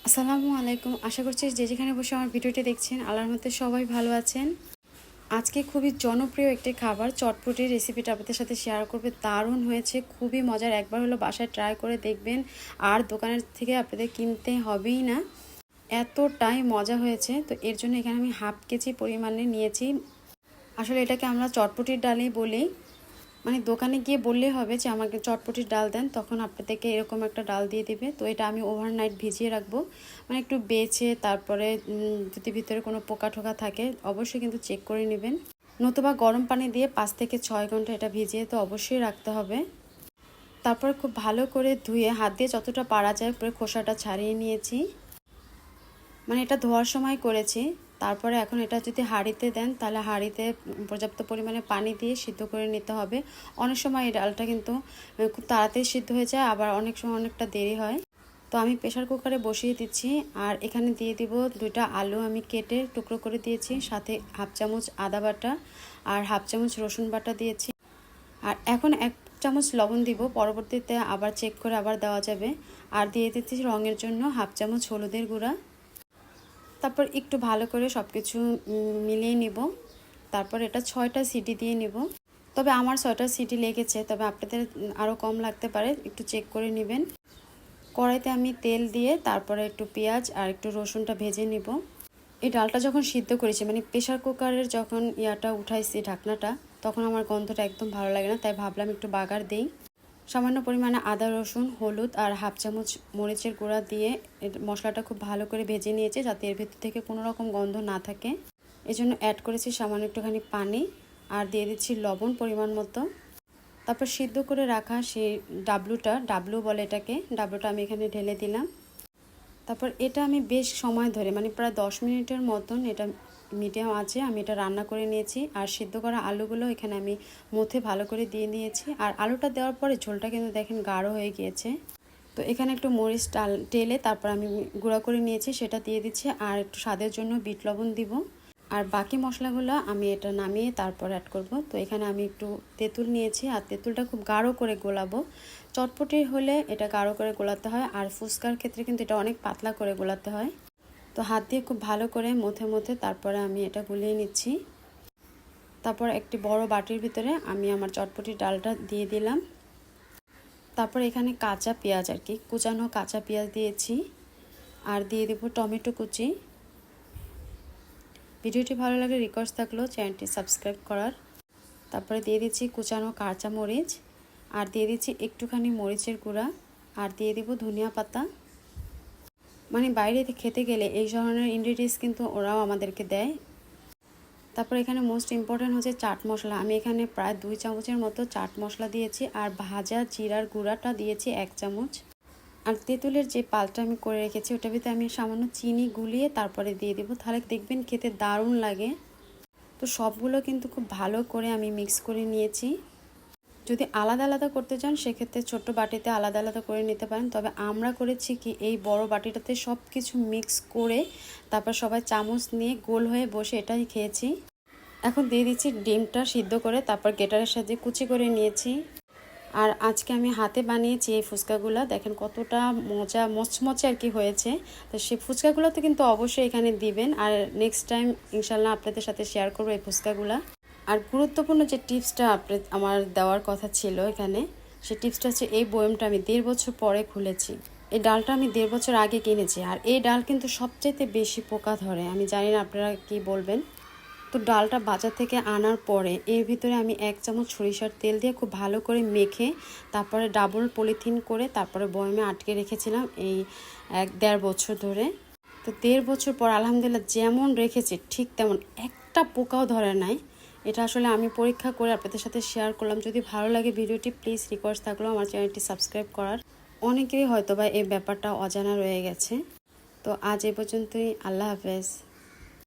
আসসালামু আলাইকুম। আশা করছি যে যেখানে বসে আমার ভিডিওটি দেখছেন আল্লাহর মধ্যে সবাই ভালো আছেন। আজকে খুবই জনপ্রিয় একটি খাবার চটপটির রেসিপিটা আপনাদের সাথে শেয়ার করবে। দারুণ হয়েছে, খুবই মজার। একবার হলো বাসায় ট্রাই করে দেখবেন, আর দোকানের থেকে আপনাদের কিনতে হবেই না, এতটাই মজা হয়েছে। তো এর জন্য এখানে আমি হাফ কেজি পরিমাণে নিয়েছি। আসলে এটাকে আমরা চটপটির ডালই বলি। মানে দোকানে গিয়ে বললেই হবে যে আমাকে চটপটির ডাল দেন, তখন আপনাদেরকে এরকম একটা ডাল দিয়ে দিবে। তো এটা আমি ওভারনাইট ভিজিয়ে রাখবো, মানে একটু বেছে, তারপরে যদি ভিতরে কোনো পোকা টোকা থাকে অবশ্যই কিন্তু চেক করে নেবেন, নতুবা গরম পানি দিয়ে 5 থেকে 6 ঘন্টা এটা ভিজিয়ে তো অবশ্যই রাখতে হবে। তারপর খুব ভালো করে ধুয়ে হাত দিয়ে যতটা পারা যায় পুরো খোসাটা ছাড়িয়ে নিয়েছি, মানে এটা ধোয়ার সময় করেছি। তারপরে এখন এটা যদি হাঁড়িতে দেন তাহলে হাঁড়িতে পর্যাপ্ত পরিমাণে পানি দিয়ে সিদ্ধ করে নিতে হবে। অনেক সময় এই ডালটা কিন্তু খুব তাড়াতাড়ি সিদ্ধ হয়ে যায়, আবার অনেক সময় অনেকটা দেরি হয়। তো আমি প্রেশার কুকারে বসিয়ে দিচ্ছি, আর এখানে দিয়ে দিব 2টা আলু আমি কেটে টুকরো করে দিয়েছি, সাথে হাফ চামচ আদা বাটা আর হাফ চামচ রসুন বাটা দিয়েছি। আর এখন 1 চামচ লবণ দিব, পরবর্তীতে আবার চেক করে আবার দেওয়া যাবে। আর দিয়ে দিচ্ছি রঙের জন্য হাফ চামচ হলুদের গুঁড়া। তারপর একটু ভালো করে সব কিছু মিলিয়ে নিব। তারপর এটা 6টা সিটি দিয়ে নিব। তবে আমার 6টা সিটি লেগেছে, তবে আপনাদের আরও কম লাগতে পারে, একটু চেক করে নেবেন। কড়াইতে আমি তেল দিয়ে তারপরে একটু পেঁয়াজ আর একটু রসুনটা ভেজে নিব। এই ডালটা যখন সিদ্ধ করেছি, মানে প্রেশার কুকারের যখন উঠাইছি ঢাকনাটা, তখন আমার গন্ধটা একদম ভালো লাগে না, তাই ভাবলাম একটু বাগার দেই। সামান্য পরিমাণে আদা রসুন হলুদ আর হাফ চামচ মরিচের গুঁড়া দিয়ে মশলাটা খুব ভালো করে ভেজে নিয়েছি, যাতে এর ভেতর থেকে কোনো রকম গন্ধ না থাকে। এজন্য অ্যাড করেছি সামান্য একটুখানি পানি, আর দিয়ে দিচ্ছি লবণ পরিমাণ মতো। তারপর সিদ্ধ করে রাখা সেই ডাবলু বলে এটাকে, ডাবলুটা আমি এখানে ঢেলে দিলাম। তারপর এটা আমি বেশ সময় ধরে, মানে প্রায় 10 মিনিটের মতন এটা মিডিয়াম আছে আমি এটা রান্না করে নিয়েছি। আর সিদ্ধ করা আলুগুলো এখানে আমি মথে ভালো করে দিয়ে নিয়েছি। আর আলুটা দেওয়ার পরে ঝোলটা কিন্তু দেখেন গাঢ় হয়ে গিয়েছে। তো এখানে একটু মরিচ টেলে তারপর আমি গুঁড়া করে নিয়েছি, সেটা দিয়ে দিচ্ছি। আর একটু স্বাদের জন্য বিট লবণ দিব। আর বাকি মশলাগুলো আমি এটা নামিয়ে তারপর অ্যাড করব। তো এখানে আমি একটু তেঁতুল নিয়েছি, আর তেঁতুলটা খুব গাঢ় করে গোলাবো। চটপটি হলে এটা গাঢ় করে গোলাতে হয়, আর ফুচকার ক্ষেত্রে কিন্তু এটা অনেক পাতলা করে গোলাতে হয়। তো হাত দিয়ে খুব ভালো করে মথে তারপরে আমি এটা গুলিয়ে নিচ্ছি। তারপর একটি বড় বাটির ভিতরে আমি আমার চটপটির ডালটা দিয়ে দিলাম। তারপর এখানে কাঁচা পেঁয়াজ, আর কি কুচানো কাঁচা পেঁয়াজ দিয়েছি, আর দিয়ে দেব টমেটো কুচি। ভিডিওটি ভালো লাগলে রিকোয়েস্ট থাকলো চ্যানেলটি সাবস্ক্রাইব করার। তারপরে দিয়ে দিচ্ছি কুচানো কাঁচা মরিচ, আর দিয়ে দিচ্ছি একটুখানি মরিচের গুঁড়া, আর দিয়ে দিব ধনিয়া পাতা। মানে বাইরে খেতে গেলে এই ধরনের ইনগ্রিডিয়েন্টস কিন্তু ওরাও আমাদেরকে দেয়। তারপর এখানে মোস্ট ইম্পর্ট্যান্ট হচ্ছে চাট মশলা। আমি এখানে প্রায় 2 চামচের মতো চাট মশলা দিয়েছি, আর ভাজা জিরার গুঁড়াটা দিয়েছি 1 চামচ। আর তেঁতুলের যে পালটা আমি করে রেখেছি ওটার ভিতরে আমি সামান্য চিনি গুলিয়ে তারপরে দিয়ে দেবো, তাহলে দেখবেন খেতে দারুণ লাগে। তো সবগুলো কিন্তু খুব ভালো করে আমি মিক্স করে নিয়েছি। যদি আলাদা আলাদা করতে চান সেক্ষেত্রে ছোট্ট বাটিতে আলাদা আলাদা করে নিতে পারেন, তবে আমরা করেছি কি এই বড় বাটিটাতে সব কিছু মিক্স করে তারপর সবাই চামচ নিয়ে গোল হয়ে বসে এটাই খেয়েছি। এখন দিয়ে দিচ্ছি ডিমটা সিদ্ধ করে, তারপর গ্রেটারের সাহায্যে কুচি করে নিয়েছি। আর আজকে আমি হাতে বানিয়েছি এই ফুচকাগুলো, দেখেন কতটা মজা মচমচে আর কি হয়েছে। তো সেই ফুচকাগুলো তো কিন্তু অবশ্যই এখানে দিবেন, আর নেক্সট টাইম ইনশাল্লাহ আপনাদের সাথে শেয়ার করবো এই ফুচকাগুলো। আর গুরুত্বপূর্ণ যে টিপসটা আমার দেওয়ার কথা ছিল এখানে, সেই টিপসটা হচ্ছে এই বয়মটা আমি 1.5 বছর পরে খুলেছি। এই ডালটা আমি 1.5 বছর আগে কিনেছি, আর এই ডাল কিন্তু সবচেয়ে বেশি পোকা ধরে। আমি জানি না আপনারা কি বলবেন। তো ডালটা বাজার থেকে আনার পরে এর ভিতরে আমি 1 চামচ সরিষার তেল দিয়ে খুব ভালো করে মেখে তারপরে ডাবল পলিথিন করে তারপরে বয়মে আটকে রেখেছিলাম এই 1.5 বছর ধরে। তো 1.5 বছর পর আলহামদুলিল্লাহ যেমন রেখেছি ঠিক তেমন একটা পোকাও ধরে নাই। এটা আসলে আমি পরীক্ষা করে আপনাদের সাথে শেয়ার করলাম। যদি ভালো লাগে ভিডিওটি প্লিজ রিকোয়েস্ট থাকলো আমার চ্যানেলটি সাবস্ক্রাইব করার। অনেকেরই হয়তো বা এই ব্যাপারটা অজানা রয়ে গেছে। তো আজ এই পর্যন্তই, আল্লাহ হাফেজ।